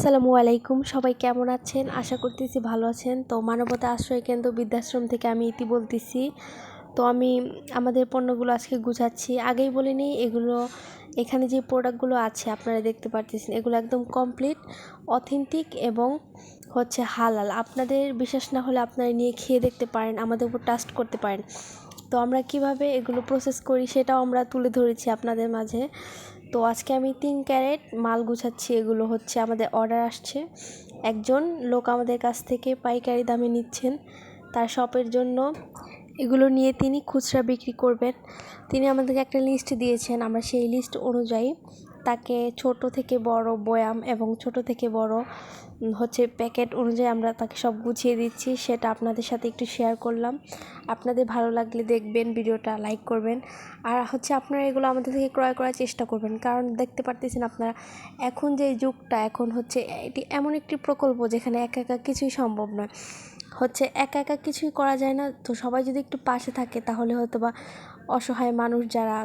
আসসালামু আলাইকুম, সবাই কেমন আছেন? আশা করতেছি ভালো আছেন। তো মানবতা আশ্রয় কেন্দ্র বৃদ্ধাশ্রম থেকে আমি ইতি বলতেছি। তো আমি আমাদের পণ্যগুলো আজকে গুছাচ্ছি। আগেই বলিনি, এগুলো এখানে যে প্রোডাক্টগুলো আছে আপনারা দেখতে পারতেছেন, এগুলো একদম কমপ্লিট, অথেন্টিক এবং হালাল। আপনাদের বিশ্বাস না হলে আপনারা নিয়ে খেয়ে দেখতে পারেন, আমাদের উপর ট্রাস্ট করতে পারেন। তো আমরা কিভাবে এগুলো প্রসেস করি সেটাও আমরা তুলে ধরেছি আপনাদের মাঝে। তো আজকে আমি 3 ক্যারেট মাল গুছাচ্ছি। এগুলো আমাদের অর্ডার আসছে, একজন লোক আমাদের কাছ থেকে পাইকারি দামে নিচ্ছেন তার শপের জন্য। এগুলো নিয়ে তিনি খুচরা বিক্রি করবেন। তিনি আমাদেরকে একটা লিস্ট দিয়েছেন, আমরা সেই লিস্ট অনুযায়ী তাকে ছোট থেকে বড় বয়াম এবং ছোট থেকে বড় প্যাকেট অনুযায়ী আমরা তাকে সব গুছিয়ে দিচ্ছি। সেটা আপনাদের সাথে একটু শেয়ার করলাম। আপনাদের ভালো লাগলে দেখবেন, ভিডিওটা লাইক করবেন। আর আপনারা এগুলো আমাদের থেকে ক্রয় করার চেষ্টা করবেন, কারণ দেখতে পারতেছেন আপনারা এখন যে যুগটা, এখন এটি এমন একটি প্রকল্প যেখানে একা একা কিছুই সম্ভব নয়। একা একা কিছুই করা যায় না। তো সবাই যদি একটু পাশে থাকে তাহলে হয়তোবা অসহায় মানুষ যারা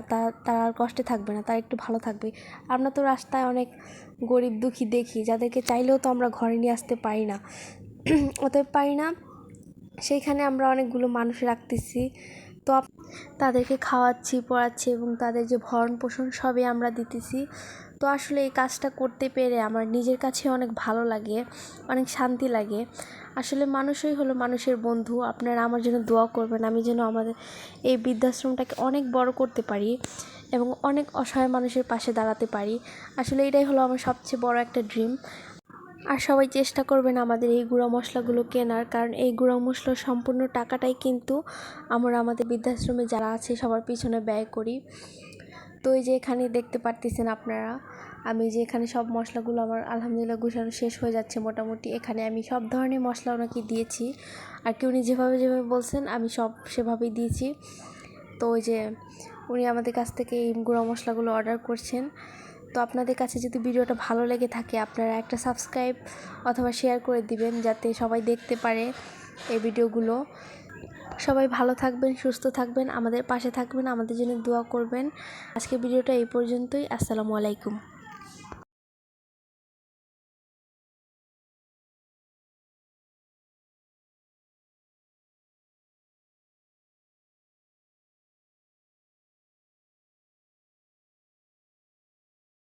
তারা আর কষ্টে থাকবে না, তারা একটু ভালো থাকবে। আমরা তো রাস্তায় অনেক গরিব দুঃখী দেখি, যাদেরকে চাইলেও তো আমরা ঘরে নিয়ে আসতে পারি না, পারি না। সেইখানে আমরা অনেকগুলো মানুষ রাখতেছি। তো তাদেরকে খাওয়াচ্ছি, পড়াচ্ছি এবং তাদের যে ভরণ পোষণ সবই আমরা দিতেছি। তো আসলে এই কাজটা করতে পেরে আমার নিজের কাছে অনেক ভালো লাগে, অনেক শান্তি লাগে। আসলে মানুষই হলো মানুষের বন্ধু। আপনারা আমার জন্য দোয়া করবেন, আমি যেন আমাদের এই বৃদ্ধাশ্রমটাকে অনেক বড় করতে পারি এবং অনেক অসহায় মানুষের পাশে দাঁড়াতে পারি। আসলে এটাই হলো আমার সবচেয়ে বড় একটা ড্রিম। আর সবাই চেষ্টা করবেন আমাদের এই গুঁড়া মশলাগুলো কেনার, কারণ এই গুঁড়া মশলার সম্পূর্ণ টাকাটাই কিন্তু আমরা আমাদের বৃদ্ধাশ্রমে যারা আছে সবার পিছনে ব্যয় করি। তো এই যে এখানে দেখতে পারতেছেন আপনারা, আমি যে এখানে সব মশলাগুলো আমার আলহামদুলিল্লাহ গুছানো শেষ হয়ে যাচ্ছে মোটামুটি। এখানে আমি সব ধরনের মশলা ওনাকে দিয়েছি, আর কি উনি যেভাবে বলছেন আমি সব সেভাবেই দিয়েছি। তো ওই যে উনি আমাদের কাছ থেকে এই গুঁড়া মশলাগুলো অর্ডার করছেন। তো আপনাদের কাছে যদি ভিডিওটা ভালো লেগে থাকে আপনারা একটা সাবস্ক্রাইব অথবা শেয়ার করে দিবেন, যাতে সবাই দেখতে পারে এই ভিডিওগুলো। সবাই ভালো থাকবেন, সুস্থ থাকবেন, আমাদের পাশে থাকবেন, আমাদের জন্য দোয়া করবেন। আজকে ভিডিওটা এই পর্যন্তই। আসসালামু আলাইকুম।